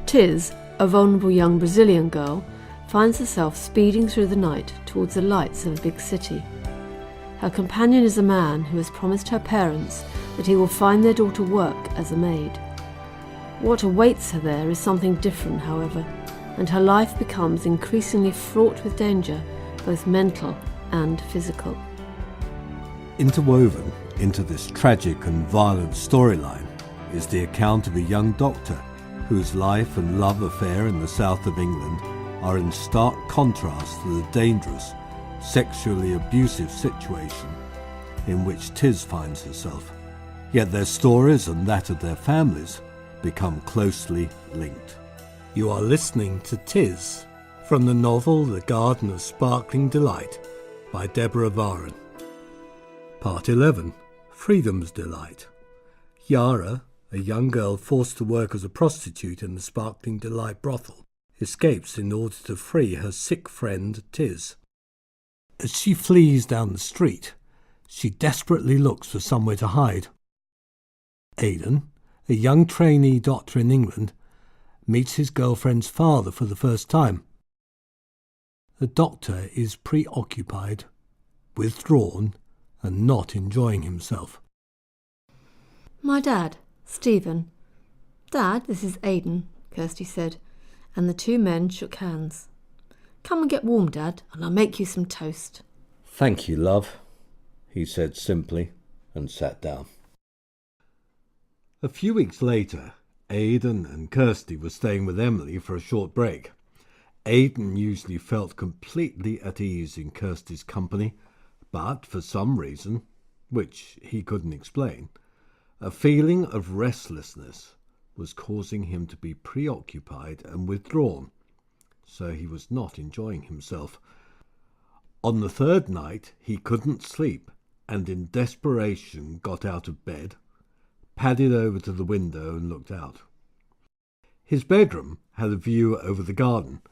Tiz, a vulnerable young Brazilian girl, finds herself speeding through the night towards the lights of a big city. Her companion is a man who has promised her parents that he will find their daughter work as a maid. What awaits her there is something different, however, and her life becomes increasingly fraught with danger, both mental and physical. Interwoven into this tragic and violent storyline is the account of a young doctor whose life and love affair in the south of England are in stark contrast to the dangerous, sexually abusive situation in which Tiz finds herself. Yet their stories and that of their families become closely linked. You are listening to Tiz from the novel The Garden of Sparkling Delight by Deborah Vaughan. Part 11, Freedom's Delight. Yara, a young girl forced to work as a prostitute in the Sparkling Delight brothel, escapes in order to free her sick friend Tiz. As she flees down the street, she desperately looks for somewhere to hide. Aidan, a young trainee doctor in England, meets his girlfriend's father for the first time. The doctor is preoccupied, withdrawn, and not enjoying himself. "My dad, Stephen." "Dad, this is Aidan," Kirsty said, and the two men shook hands. "Come and get warm, Dad, and I'll make you some toast." "Thank you, love," he said simply, and sat down. A few weeks later, Aidan and Kirsty were staying with Emily for a short break. Aidan usually felt completely at ease in Kirsty's company, but for some reason, which he couldn't explain, a feeling of restlessness was causing him to be preoccupied and withdrawn, so he was not enjoying himself. On the third night, he couldn't sleep, and in desperation got out of bed, padded over to the window and looked out. His bedroom had a view over the garden,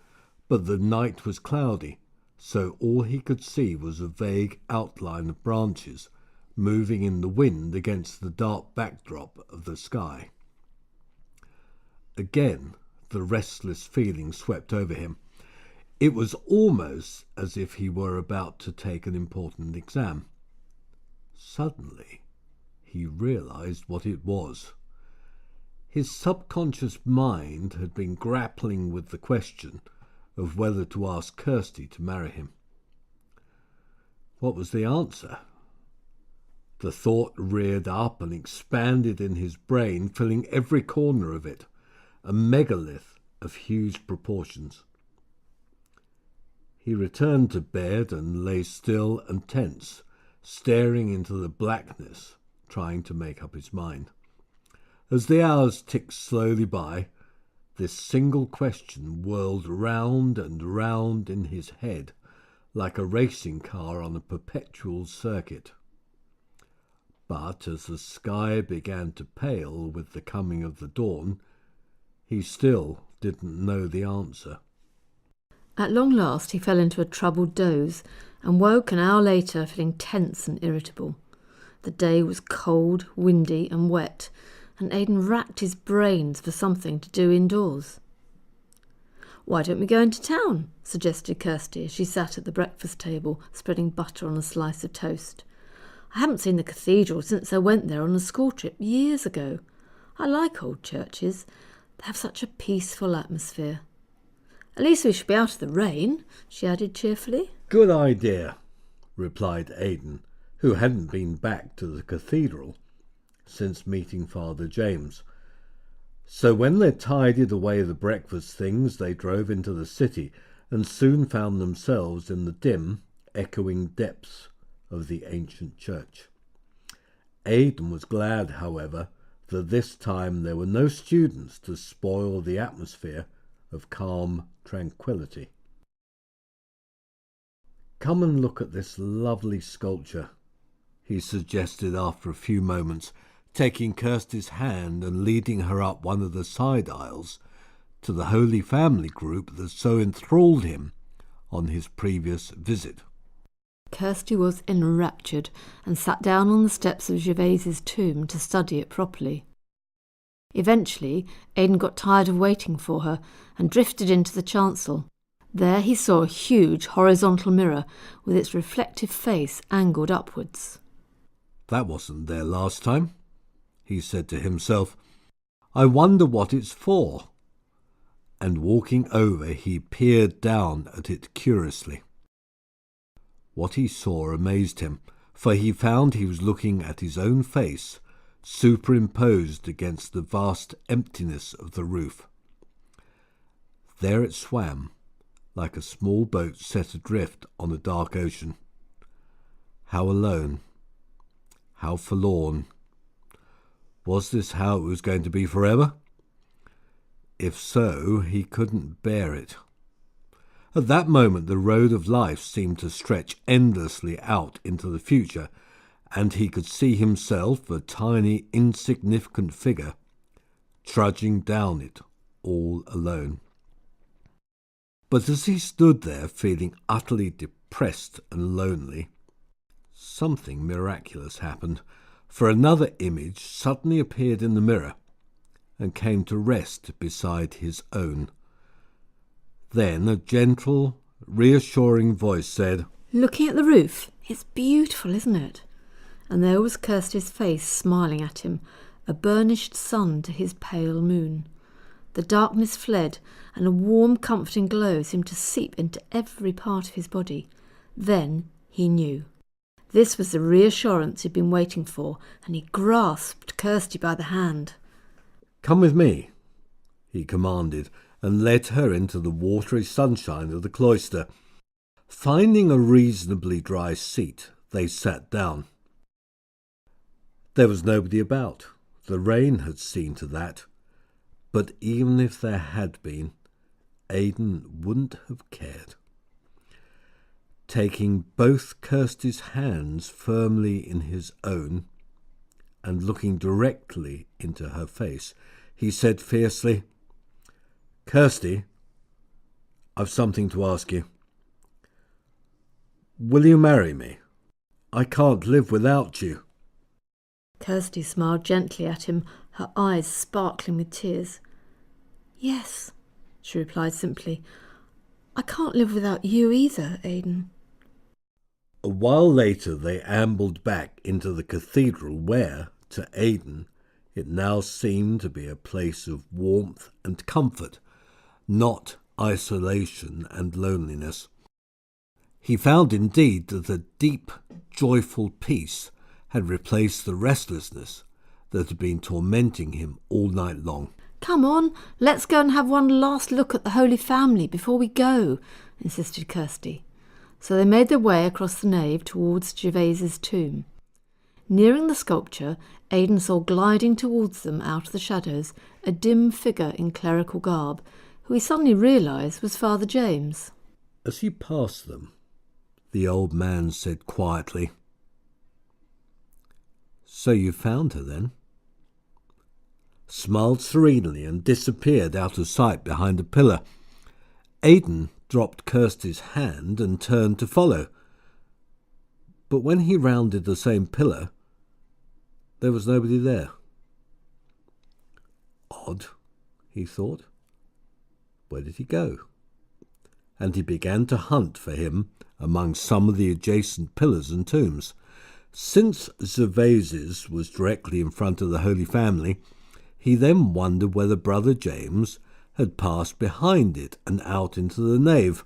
but the night was cloudy, so all he could see was a vague outline of branches moving in the wind against the dark backdrop of the sky. Again, the restless feeling swept over him. It was almost as if he were about to take an important exam. Suddenly, he realized what it was. His subconscious mind had been grappling with the question of whether to ask Kirsty to marry him. What was the answer? The thought reared up and expanded in his brain, filling every corner of it, a megalith of huge proportions. He returned to bed and lay still and tense, staring into the blackness, trying to make up his mind. As the hours ticked slowly by, this single question whirled round and round in his head, like a racing car on a perpetual circuit. But as the sky began to pale with the coming of the dawn, he still didn't know the answer. At long last he fell into a troubled doze and woke an hour later feeling tense and irritable. The day was cold, windy and wet, and Aidan racked his brains for something to do indoors. "Why don't we go into town?" suggested Kirsty as she sat at the breakfast table, spreading butter on a slice of toast. "I haven't seen the cathedral since I went there on a school trip years ago. I like old churches. They have such a peaceful atmosphere." "At least we should be out of the rain," she added cheerfully. "Good idea," replied Aidan, who hadn't been back to the cathedral since meeting Father James. So when they tidied away the breakfast things, they drove into the city and soon found themselves in the dim, echoing depths of the ancient church. Aidan was glad, however, that this time there were no students to spoil the atmosphere of calm tranquility. "Come and look at this lovely sculpture," he suggested after a few moments, taking Kirsty's hand and leading her up one of the side aisles to the Holy Family group that so enthralled him on his previous visit. Kirsty was enraptured and sat down on the steps of Gervaise's tomb to study it properly. Eventually, Aidan got tired of waiting for her and drifted into the chancel. There he saw a huge horizontal mirror with its reflective face angled upwards. "That wasn't there last time," he said to himself. "I wonder what it's for." And walking over, he peered down at it curiously. What he saw amazed him, for he found he was looking at his own face, superimposed against the vast emptiness of the roof. There it swam, like a small boat set adrift on a dark ocean. How alone, how forlorn. Was this how it was going to be forever? If so, he couldn't bear it. At that moment the road of life seemed to stretch endlessly out into the future, and he could see himself, a tiny, insignificant figure, trudging down it all alone. But as he stood there feeling utterly depressed and lonely, something miraculous happened, for another image suddenly appeared in the mirror and came to rest beside his own. Then a gentle, reassuring voice said, "Looking at the roof? It's beautiful, isn't it?" And there was Kirsty's face smiling at him, a burnished sun to his pale moon. The darkness fled, and a warm, comforting glow seemed to seep into every part of his body. Then he knew. This was the reassurance he'd been waiting for, and he grasped Kirsty by the hand. "Come with me," he commanded, and led her into the watery sunshine of the cloister. Finding a reasonably dry seat, they sat down. There was nobody about. The rain had seen to that. But even if there had been, Aidan wouldn't have cared. Taking both Kirsty's hands firmly in his own, and looking directly into her face, he said fiercely, "Kirsty, I've something to ask you. Will you marry me? I can't live without you." Kirsty smiled gently at him, her eyes sparkling with tears. "Yes," she replied simply. "I can't live without you either, Aidan." A while later they ambled back into the cathedral where, to Aidan, it now seemed to be a place of warmth and comfort, not isolation and loneliness. He found indeed that a deep, joyful peace had replaced the restlessness that had been tormenting him all night long. "Come on, let's go and have one last look at the Holy Family before we go," insisted Kirsty. So they made their way across the nave towards Gervaise's tomb. Nearing the sculpture, Aidan saw gliding towards them out of the shadows a dim figure in clerical garb, who he suddenly realised was Father James. As he passed them, the old man said quietly, "So you found her then?" Smiled serenely and disappeared out of sight behind a pillar. Aidan dropped Kirsty's hand and turned to follow. But when he rounded the same pillar, there was nobody there. Odd, he thought. Where did he go? And he began to hunt for him among some of the adjacent pillars and tombs. Since Gervaise's was directly in front of the Holy Family, he then wondered whether Brother James had passed behind it and out into the nave.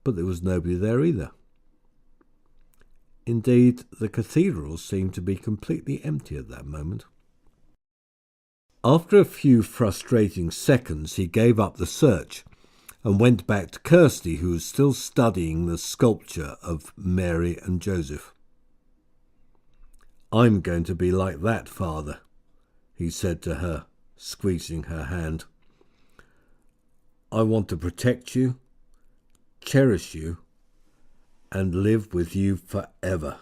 But there was nobody there either. Indeed, the cathedral seemed to be completely empty at that moment. After a few frustrating seconds, he gave up the search and went back to Kirsty, who was still studying the sculpture of Mary and Joseph. "I'm going to be like that, Father," he said to her, squeezing her hand. "I want to protect you, cherish you, and live with you forever."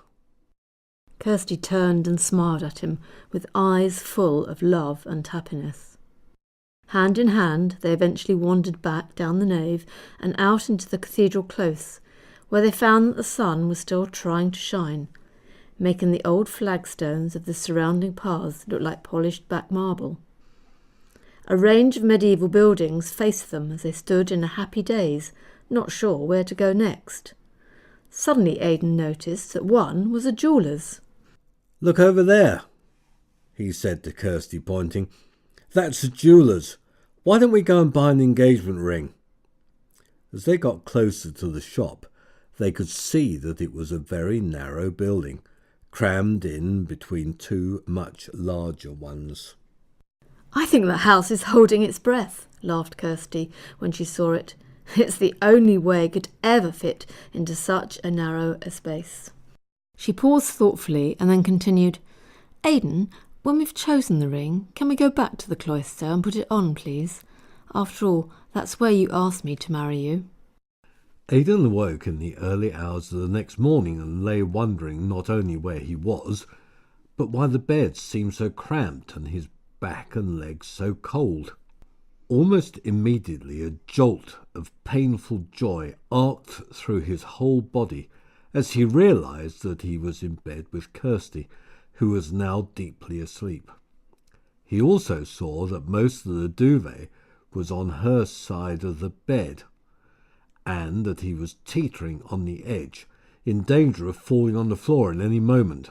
Kirsty turned and smiled at him, with eyes full of love and happiness. Hand in hand, they eventually wandered back down the nave and out into the cathedral close, where they found that the sun was still trying to shine. making the old flagstones of the surrounding paths look like polished back marble. A range of medieval buildings faced them as they stood in a happy daze, not sure where to go next. Suddenly Aidan noticed that one was a jeweller's. "Look over there," he said to Kirsty, pointing. "That's a jeweller's. Why don't we go and buy an engagement ring?" As they got closer to the shop, they could see that it was a very narrow building, crammed in between two much larger ones. "I think the house is holding its breath," laughed Kirsty when she saw it. "It's the only way it could ever fit into such a narrow a space." She paused thoughtfully and then continued, "Aidan, when we've chosen the ring, can we go back to the cloister and put it on, please? After all, that's where you asked me to marry you." Aidan awoke in the early hours of the next morning and lay wondering not only where he was, but why the bed seemed so cramped and his back and legs so cold. Almost immediately a jolt of painful joy arced through his whole body as he realized that he was in bed with Kirsty, who was now deeply asleep. He also saw that most of the duvet was on her side of the bed, and that he was teetering on the edge, in danger of falling on the floor at any moment.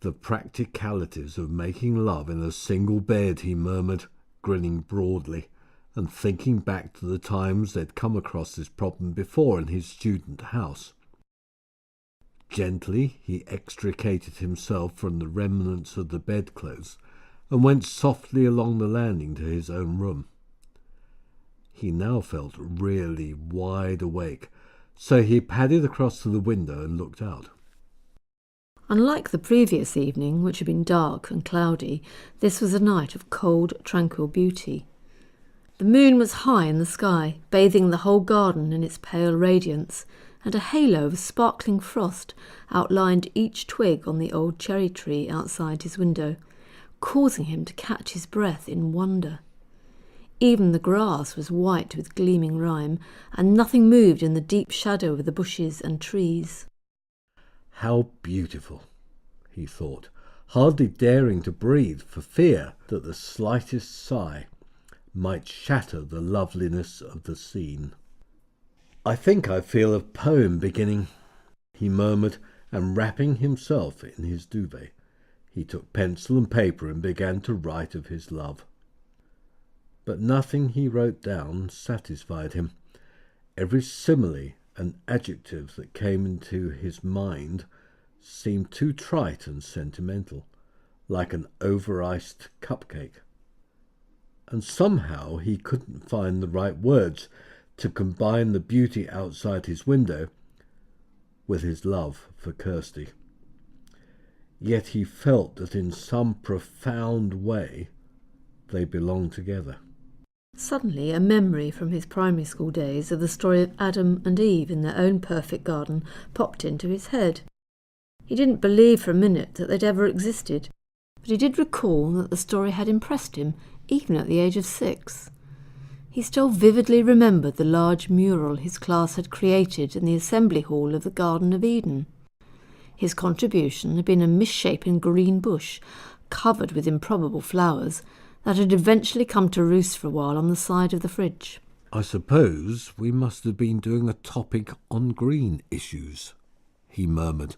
"The practicalities of making love in a single bed," he murmured, grinning broadly, and thinking back to the times they'd come across this problem before in his student house. Gently he extricated himself from the remnants of the bedclothes and went softly along the landing to his own room. He now felt really wide awake, so he padded across to the window and looked out. Unlike the previous evening, which had been dark and cloudy, this was a night of cold, tranquil beauty. The moon was high in the sky, bathing the whole garden in its pale radiance, and a halo of sparkling frost outlined each twig on the old cherry tree outside his window, causing him to catch his breath in wonder. Even the grass was white with gleaming rime, and nothing moved in the deep shadow of the bushes and trees. "How beautiful," he thought, hardly daring to breathe for fear that the slightest sigh might shatter the loveliness of the scene. "I think I feel a poem beginning," he murmured, and wrapping himself in his duvet, he took pencil and paper and began to write of his love. But nothing he wrote down satisfied him. Every simile and adjective that came into his mind seemed too trite and sentimental, like an over-iced cupcake. And somehow he couldn't find the right words to combine the beauty outside his window with his love for Kirsty. Yet he felt that in some profound way they belonged together. Suddenly a memory from his primary school days of the story of Adam and Eve in their own perfect garden popped into his head. He didn't believe for a minute that they'd ever existed, but he did recall that the story had impressed him even at the age of 6. He still vividly remembered the large mural his class had created in the assembly hall of the Garden of Eden. His contribution had been a misshapen green bush covered with improbable flowers that had eventually come to roost for a while on the side of the fridge. "I suppose we must have been doing a topic on green issues," he murmured.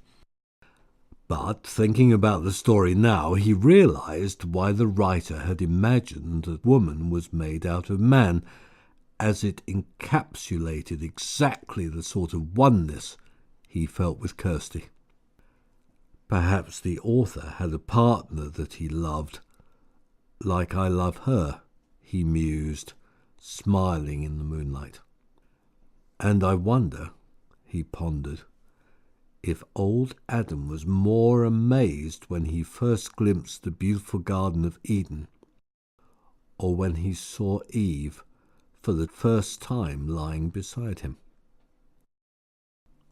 But thinking about the story now, he realized why the writer had imagined that woman was made out of man, as it encapsulated exactly the sort of oneness he felt with Kirsty. Perhaps the author had a partner that he loved, like I love her, he mused, smiling in the moonlight. And I wonder, he pondered, if old Adam was more amazed when he first glimpsed the beautiful Garden of Eden, or when he saw Eve for the first time lying beside him.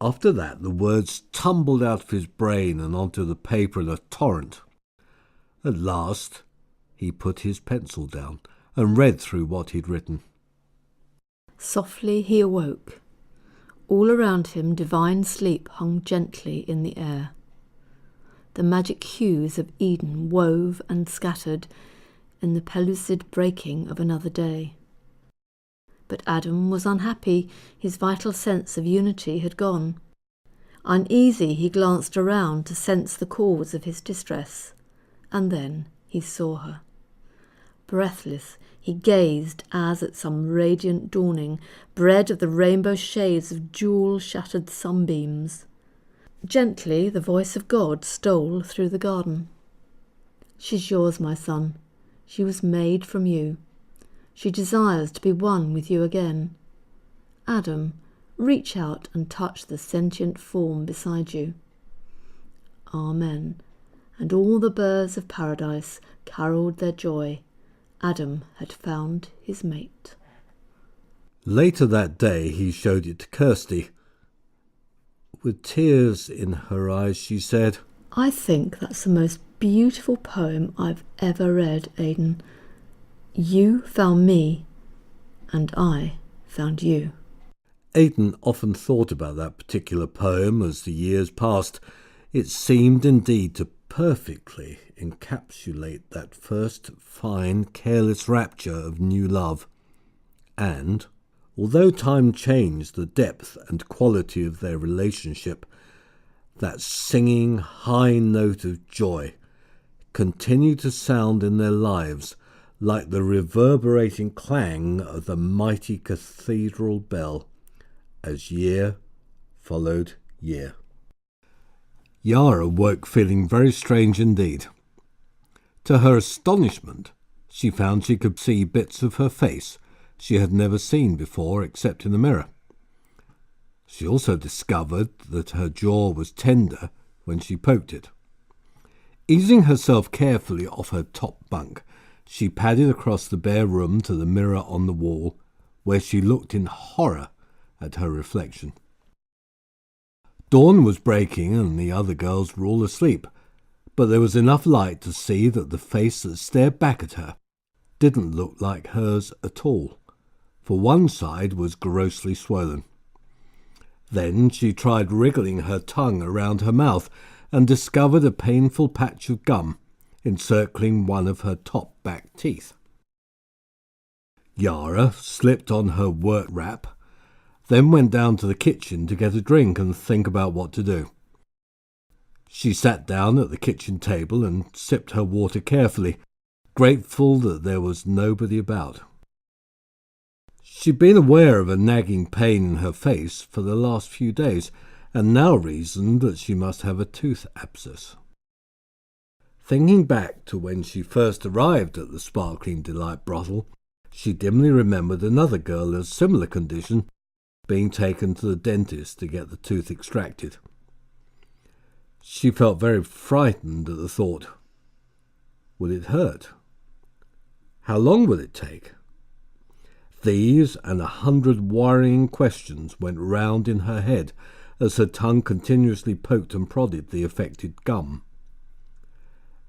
After that, the words tumbled out of his brain and onto the paper in a torrent. At last, he put his pencil down and read through what he'd written. Softly he awoke. All around him divine sleep hung gently in the air. the magic hues of Eden wove and scattered in the pellucid breaking of another day. But Adam was unhappy. His vital sense of unity had gone. Uneasy, he glanced around to sense the cause of his distress, and then he saw her. Breathless, he gazed as at some radiant dawning, bred of the rainbow shades of jewel-shattered sunbeams. Gently, the voice of God stole through the garden. "She's yours, my son. She was made from you. She desires to be one with you again. Adam, reach out and touch the sentient form beside you." Amen. And all the birds of paradise carolled their joy. Adam had found his mate. Later that day he showed it to Kirsty. With tears in her eyes she said, "I think that's the most beautiful poem I've ever read, Aidan. You found me, and I found you." Aidan often thought about that particular poem as the years passed. It seemed indeed to perfectly encapsulate that first fine, careless rapture of new love. And, although time changed the depth and quality of their relationship, that singing high note of joy continued to sound in their lives like the reverberating clang of the mighty cathedral bell, as year followed year. Yara woke feeling very strange indeed. To her astonishment, she found she could see bits of her face she had never seen before except in the mirror. She also discovered that her jaw was tender when she poked it. Easing herself carefully off her top bunk, she padded across the bare room to the mirror on the wall, where she looked in horror at her reflection. Dawn was breaking and the other girls were all asleep, but there was enough light to see that the face that stared back at her didn't look like hers at all, for one side was grossly swollen. Then she tried wriggling her tongue around her mouth and discovered a painful patch of gum encircling one of her top back teeth. Yara slipped on her work wrap, then went down to the kitchen to get a drink and think about what to do. She sat down at the kitchen table and sipped her water carefully, grateful that there was nobody about. She'd been aware of a nagging pain in her face for the last few days, and now reasoned that she must have a tooth abscess. Thinking back to when she first arrived at the Sparkling Delight brothel, she dimly remembered another girl of similar condition being taken to the dentist to get the tooth extracted. She felt very frightened at the thought. Would it hurt? How long would it take? These and 100 worrying questions went round in her head as her tongue continuously poked and prodded the affected gum.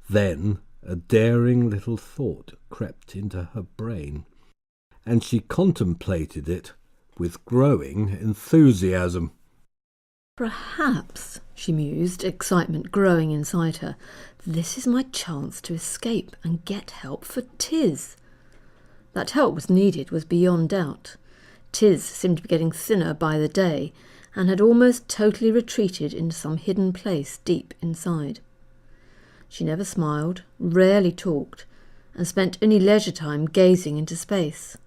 Then a daring little thought crept into her brain, and she contemplated it with growing enthusiasm. "Perhaps," she mused, excitement growing inside her, "this is my chance to escape and get help for Tiz." That help was needed was beyond doubt. Tiz seemed to be getting thinner by the day, and had almost totally retreated into some hidden place deep inside. She never smiled, rarely talked, and spent any leisure time gazing into space.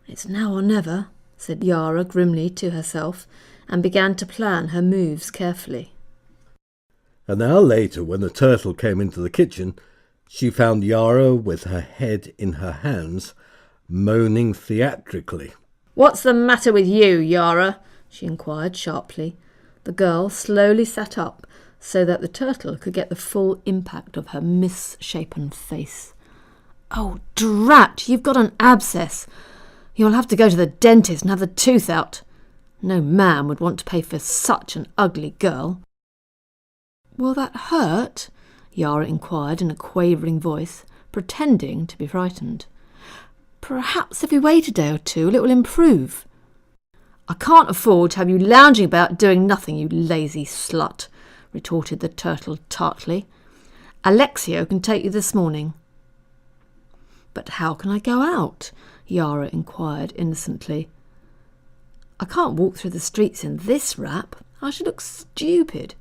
"It's now or never," said Yara grimly to herself, and began to plan her moves carefully. An hour later, when the turtle came into the kitchen, she found Yara with her head in her hands, moaning theatrically. "What's the matter with you, Yara?" she inquired sharply. The girl slowly sat up so that the turtle could get the full impact of her misshapen face. "Oh, drat! You've got an abscess. You'll have to go to the dentist and have the tooth out. No man would want to pay for such an ugly girl." "Will that hurt?" Yara inquired in a quavering voice, pretending to be frightened. "Perhaps if we wait a day or two it will improve." "I can't afford to have you lounging about doing nothing, you lazy slut," retorted the turtle tartly. "Alexio can take you this morning." "But how can I go out?" Yara inquired innocently. "I can't walk through the streets in this wrap. I should look stupid."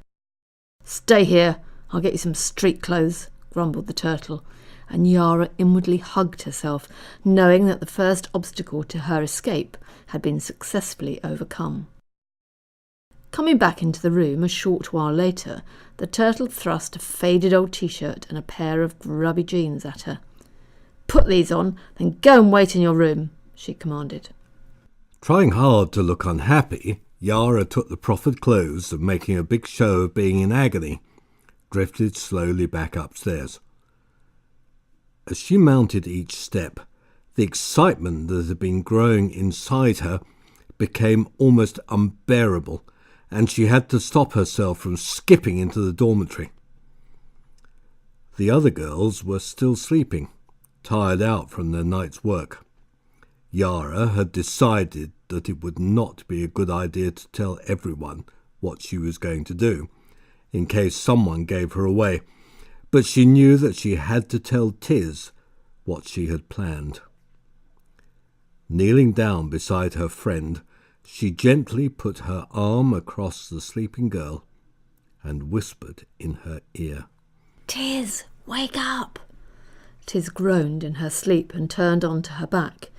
"Stay here. I'll get you some street clothes," grumbled the turtle, and Yara inwardly hugged herself, knowing that the first obstacle to her escape had been successfully overcome. Coming back into the room a short while later, the turtle thrust a faded old t-shirt and a pair of grubby jeans at her. "Put these on, then go and wait in your room," she commanded. Trying hard to look unhappy, Yara took the proffered clothes and, making a big show of being in agony, drifted slowly back upstairs. As she mounted each step, the excitement that had been growing inside her became almost unbearable, and she had to stop herself from skipping into the dormitory. The other girls were still sleeping, tired out from their night's work. Yara had decided that it would not be a good idea to tell everyone what she was going to do, in case someone gave her away, but she knew that she had to tell Tiz what she had planned. Kneeling down beside her friend, she gently put her arm across the sleeping girl and whispered in her ear. "Tiz, wake up!" Tiz groaned in her sleep and turned onto her back.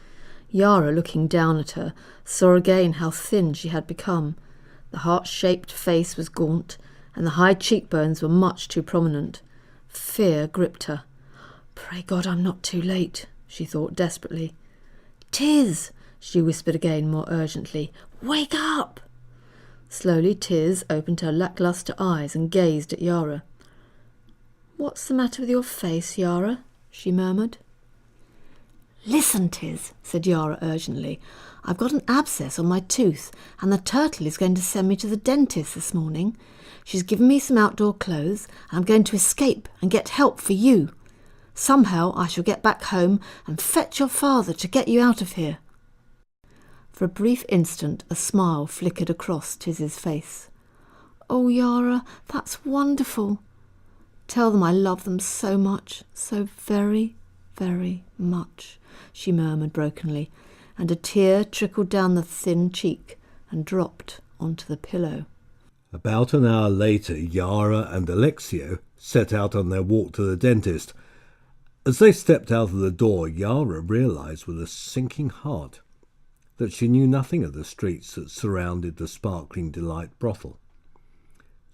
Yara, looking down at her, saw again how thin she had become. The heart-shaped face was gaunt, and the high cheekbones were much too prominent. Fear gripped her. "Pray God I'm not too late," she thought desperately. "Tiz!" she whispered again more urgently. "Wake up!" Slowly Tiz opened her lacklustre eyes and gazed at Yara. "What's the matter with your face, Yara?" she murmured. "Listen, Tiz," said Yara urgently. "I've got an abscess on my tooth, and the turtle is going to send me to the dentist this morning. She's given me some outdoor clothes, and I'm going to escape and get help for you. Somehow I shall get back home and fetch your father to get you out of here." For a brief instant a smile flickered across Tiz's face. "Oh, Yara, that's wonderful. Tell them I love them so much, so very, very much," she murmured brokenly, and a tear trickled down the thin cheek and dropped onto the pillow. About an hour later, Yara and Alexio set out on their walk to the dentist. As they stepped out of the door, Yara realised with a sinking heart that she knew nothing of the streets that surrounded the Sparkling Delight brothel.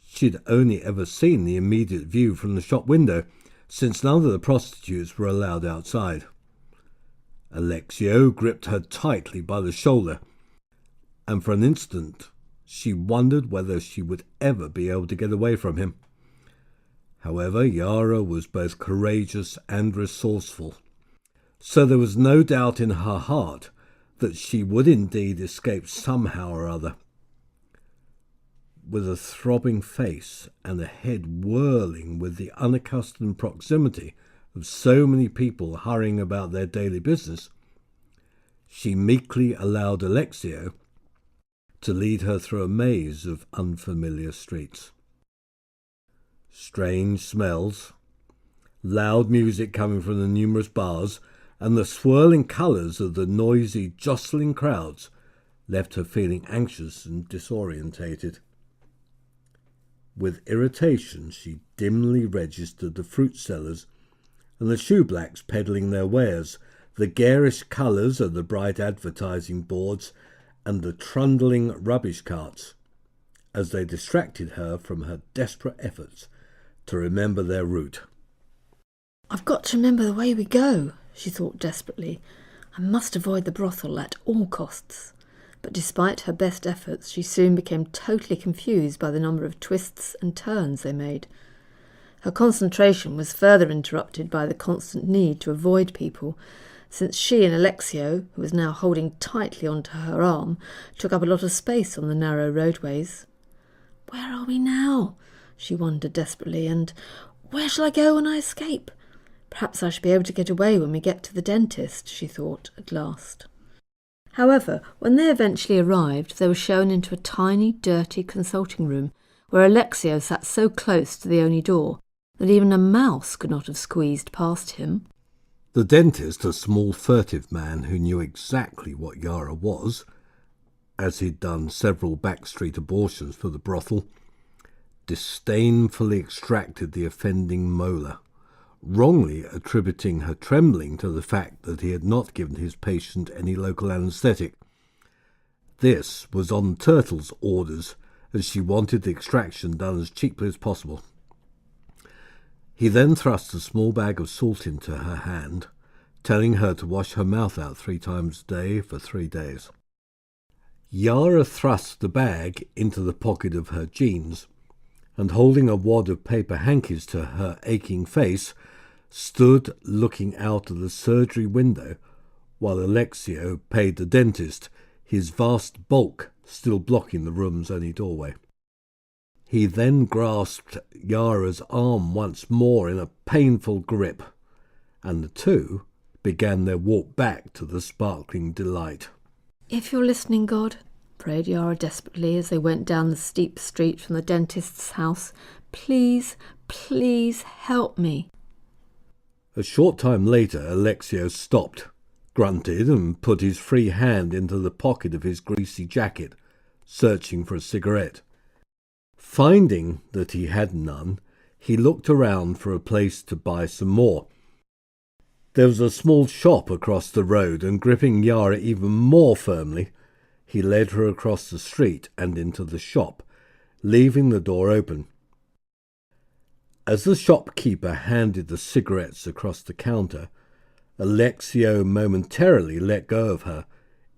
She'd only ever seen the immediate view from the shop window, since none of the prostitutes were allowed outside. Alexio gripped her tightly by the shoulder, and for an instant she wondered whether she would ever be able to get away from him. However, Yara was both courageous and resourceful, so there was no doubt in her heart that she would indeed escape somehow or other. With a throbbing face and a head whirling with the unaccustomed proximity of so many people hurrying about their daily business, she meekly allowed Alexio to lead her through a maze of unfamiliar streets. Strange smells, loud music coming from the numerous bars, and the swirling colours of the noisy, jostling crowds left her feeling anxious and disorientated. With irritation, she dimly registered the fruit sellers and the shoeblacks peddling their wares, the garish colours of the bright advertising boards, and the trundling rubbish carts, as they distracted her from her desperate efforts to remember their route. "I've got to remember the way we go," she thought desperately. "I must avoid the brothel at all costs." But despite her best efforts, she soon became totally confused by the number of twists and turns they made. Her concentration was further interrupted by the constant need to avoid people, since she and Alexio, who was now holding tightly onto her arm, took up a lot of space on the narrow roadways. "Where are we now?" she wondered desperately, and "where shall I go when I escape? Perhaps I shall be able to get away when we get to the dentist," she thought at last. However, when they eventually arrived, they were shown into a tiny, dirty consulting room where Alexio sat so close to the only door that even a mouse could not have squeezed past him. The dentist, a small furtive man who knew exactly what Yara was, as he'd done several backstreet abortions for the brothel, disdainfully extracted the offending molar, wrongly attributing her trembling to the fact that he had not given his patient any local anaesthetic. This was on Turtle's orders, as she wanted the extraction done as cheaply as possible. He then thrust a small bag of salt into her hand, telling her to wash her mouth out 3 times a day for 3 days. Yara thrust the bag into the pocket of her jeans, and holding a wad of paper hankies to her aching face, stood looking out of the surgery window while Alexio paid the dentist, his vast bulk still blocking the room's only doorway. He then grasped Yara's arm once more in a painful grip, and the two began their walk back to the sparkling delight. "If you're listening, God," prayed Yara desperately as they went down the steep street from the dentist's house, "please, please help me." A short time later, Alexio stopped, grunted, and put his free hand into the pocket of his greasy jacket, searching for a cigarette. Finding that he had none, he looked around for a place to buy some more. There was a small shop across the road, and gripping Yara even more firmly, he led her across the street and into the shop, leaving the door open. As the shopkeeper handed the cigarettes across the counter, Alexio momentarily let go of her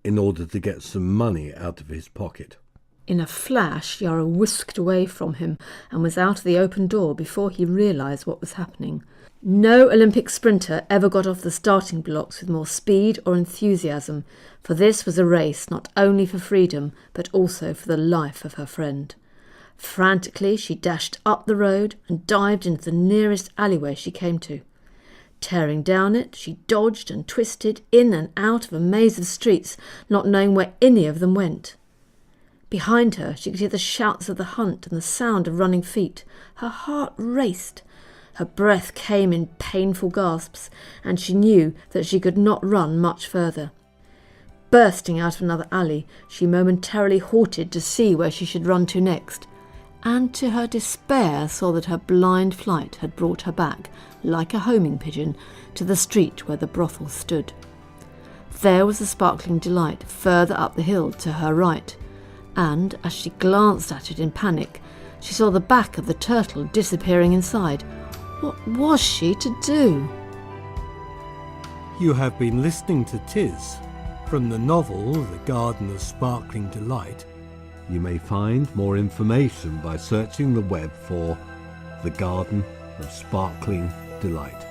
in order to get some money out of his pocket. In a flash, Yara whisked away from him and was out of the open door before he realised what was happening. No Olympic sprinter ever got off the starting blocks with more speed or enthusiasm, for this was a race not only for freedom, but also for the life of her friend. Frantically, she dashed up the road and dived into the nearest alleyway she came to. Tearing down it, she dodged and twisted in and out of a maze of streets, not knowing where any of them went. Behind her, she could hear the shouts of the hunt and the sound of running feet. Her heart raced. Her breath came in painful gasps, and she knew that she could not run much further. Bursting out of another alley, she momentarily halted to see where she should run to next, and to her despair saw that her blind flight had brought her back, like a homing pigeon, to the street where the brothel stood. There was the sparkling delight further up the hill to her right, and as she glanced at it in panic, she saw the back of the turtle disappearing inside. What was she to do? You have been listening to Tis, from the novel The Garden of Sparkling Delight. You may find more information by searching the web for The Garden of Sparkling Delight.